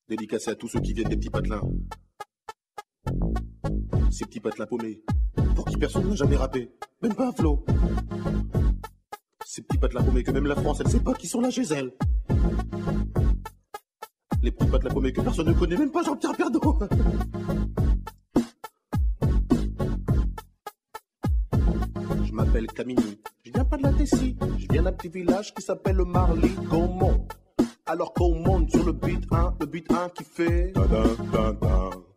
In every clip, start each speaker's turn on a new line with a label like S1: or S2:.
S1: Dédicacé à tous ceux qui viennent des petits patelins. Ces petits patelins paumés, pour qui personne n'a jamais rappé, même pas un flot. Ces petits patelins paumés que même la France, elle sait pas qui sont là chez elle. Les petits patelins paumés que personne ne connaît, même pas Jean-Pierre Pernaut. Je m'appelle Camini, je viens pas de la Tessie, je viens d'un petit village qui s'appelle le Marly-Gaumont. Alors qu'on monte sur le beat 1 qui fait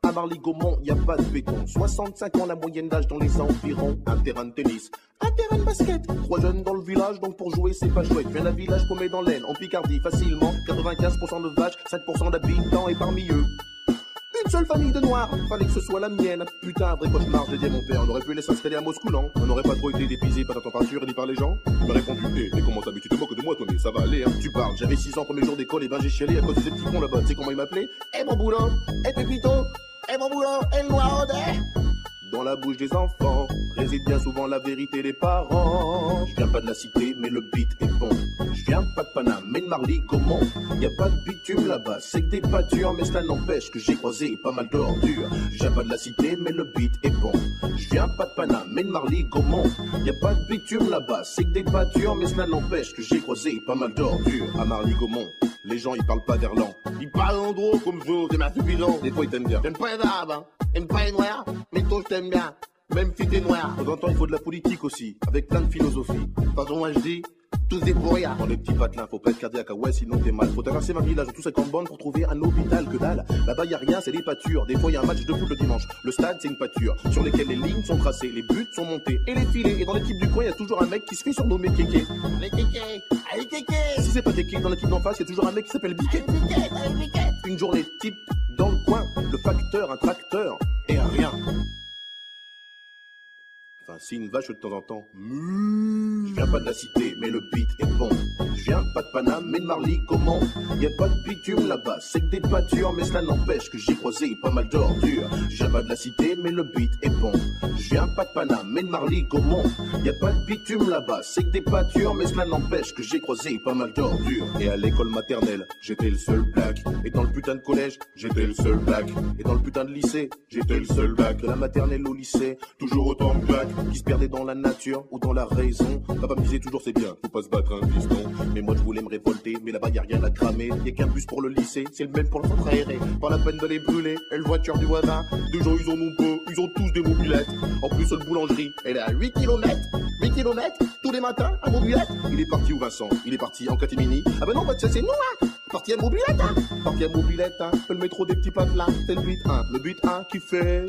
S1: à Marly-Gaumont, y a pas de béton. 65 ans la moyenne d'âge dans les environs. Un terrain de tennis, un terrain de basket. 3 jeunes dans le village, donc pour jouer c'est pas chouette. Viens d'un village paumé dans l'Aisne, en Picardie, facilement. 95% de vaches, 5% d'habitants et parmi eux une seule famille de noirs, fallait que ce soit la mienne. Putain, un vrai cauchemar, j'ai dit à mon père. On aurait pu les s'installer à Moscou, non? On n'aurait pas trop été dépisé par la température ni par les gens. Il m'a répondu, mais comment t'as vu, tu te moques de moi, Tony, ça va aller, hein. Tu parles, j'avais 6 ans, premier jour d'école, et ben j'ai chialé à cause de ces petits cons là-bas. Tu sais comment ils m'appelaient? Eh mon boulot, eh Pépito, eh mon boulot, eh le noir dans la bouche des enfants réside bien souvent la vérité des parents. Je viens pas de la cité, mais le beat est bon. Je viens pas de Paname, mais de Marly-Gaumont. Y a pas de bitume là-bas, c'est que des pâtures, mais cela n'empêche que j'ai croisé pas mal d'ordures. Je viens pas de la cité, mais le beat est bon. Je viens pas de Paname, mais de Marly-Gaumont. Y a pas de bitume là-bas, c'est que des pâtures, mais cela n'empêche que j'ai croisé pas mal d'ordures. À Marly-Gaumont, les gens ils parlent pas verlan. Ils parlent en gros comme vous, c'est ma suffisant. Des fois ils t'aiment bien. J'aime pas les arabes, hein. J'aime pas les noirs, mais toi je t'aime bien. Même si t'es noir. De temps en temps il faut de la politique aussi, avec plein de philosophie. De toute façon moi je dis, tous des pourriards. Dans les petits patelins, faut pas être cardiaque, ah ouais, sinon t'es mal. Faut traverser 20 villages ou tout 50 bandes pour trouver un hôpital, que dalle. Là-bas y a rien, c'est des pâtures. Des fois y a un match de foot le dimanche. Le stade c'est une pâture, sur lesquelles les lignes sont tracées, les buts sont montés et les filets. Et dans l'équipe du coin y a toujours un mec qui se fait surnommer Kéké. Les Kéké, allez Kéké. Si c'est pas Kéké, dans l'équipe d'en face y a toujours un mec qui s'appelle Biquet. Une journée type dans le coin, le facteur, un tracteur et un rien. Enfin, si une vache de temps en temps. Je viens pas de la cité, mais le beat est bon. Je viens pas de Paname, mais de Marly-Gaumont. Y a pas de bitume là-bas, c'est que des pâtures, mais cela n'empêche que j'ai croisé pas mal d'ordures. Je viens pas de la cité, mais le beat est bon. Je viens pas de Paname, mais de Marly-Gaumont. Y a pas de bitume là-bas, c'est que des pâtures, mais cela n'empêche que j'ai croisé pas mal d'ordures. Et à l'école maternelle, j'étais le seul black. Et dans le putain de collège, j'étais le seul black. Et dans le putain de lycée, j'étais le seul black. De la maternelle au lycée, toujours autant de black. Qui se perdait dans la nature ou dans la raison. Papa me disait toujours c'est bien, faut pas se battre un piston. Mais moi je voulais me révolter, mais là-bas y a rien à cramer. Y a qu'un bus pour le lycée, c'est le même pour le centre aéré. Pas la peine de les brûler, et le voiture du voisin. Deux gens ils en ont peu, ils ont tous des mobilettes. En plus la boulangerie, elle est à 8 km. 8 km, tous les matins, à mobilette. Il est parti où Vincent? Il est parti en catimini. Ah ben non, bah, c'est nous hein. Parti à mobilette hein. Parti à mobilette hein. Le métro des petits patelins, c'est le beat 1. Le beat 1 qui fait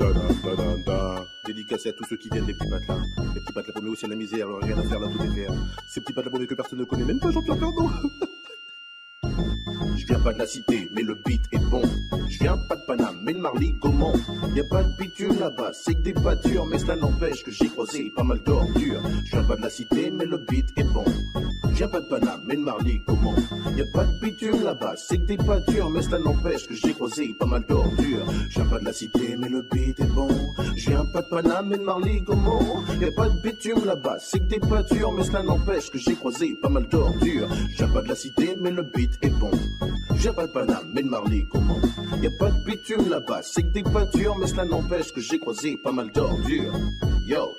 S1: dédicacé à tous ceux qui viennent des petits patelins. Les petits patelins paumés aussi à la misère, alors rien à faire là, tout est faire. Ces petits patelins paumés que personne ne connaît, même pas Jean-Pierre Pernaut. Je viens pas de la cité, mais le beat est bon. Je viens pas de Paname, mais de Marly-Gaumont. Y a pas de bitume là-bas, c'est que des pâtures, mais cela n'empêche que j'ai croisé pas mal d'ordures. Je viens pas de la cité, mais le beat est bon. Je viens pas de Paname, mais de Marly-Gaumont. Y a pas de bitume là-bas, c'est que des pâtures, mais cela n'empêche que j'ai croisé pas mal d'ordures. Je viens pas de la cité, mais le beat est bon. Je viens pas de Paname, mais de Marly-Gaumont. Y a pas de bitume là-bas, c'est que des pâtures, mais cela n'empêche que j'ai croisé pas mal d'ordures. Je viens pas de la cité, mais le beat est bon. Je viens pas de Paname, mais de Marly-Gaumont. Y a pas de bitume là-bas, c'est que des pâtures, mais cela n'empêche que j'ai croisé pas mal d'ordures. Yo.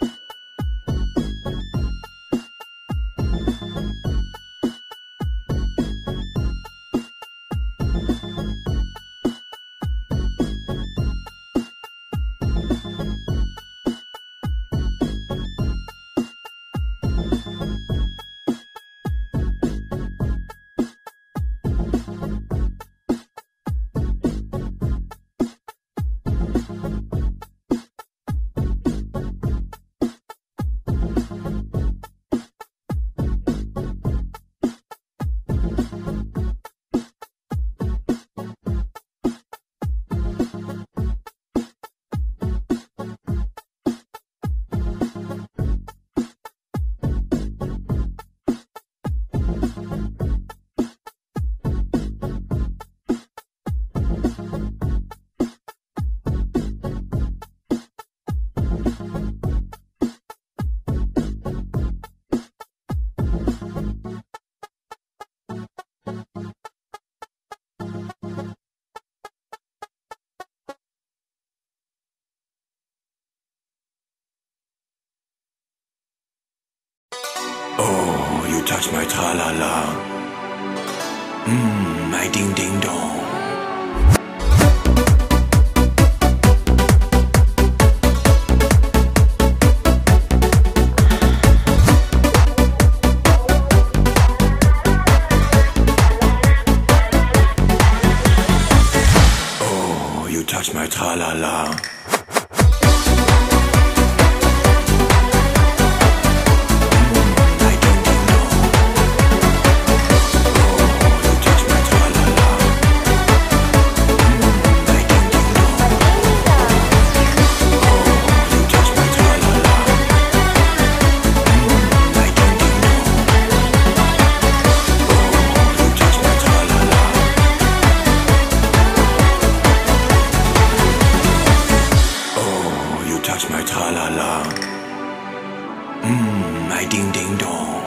S2: you touch my tra-la-la. My ding-ding-dong. Oh, you touch my tra-la-la. Touch my tra-la-la. My ding-ding-dong.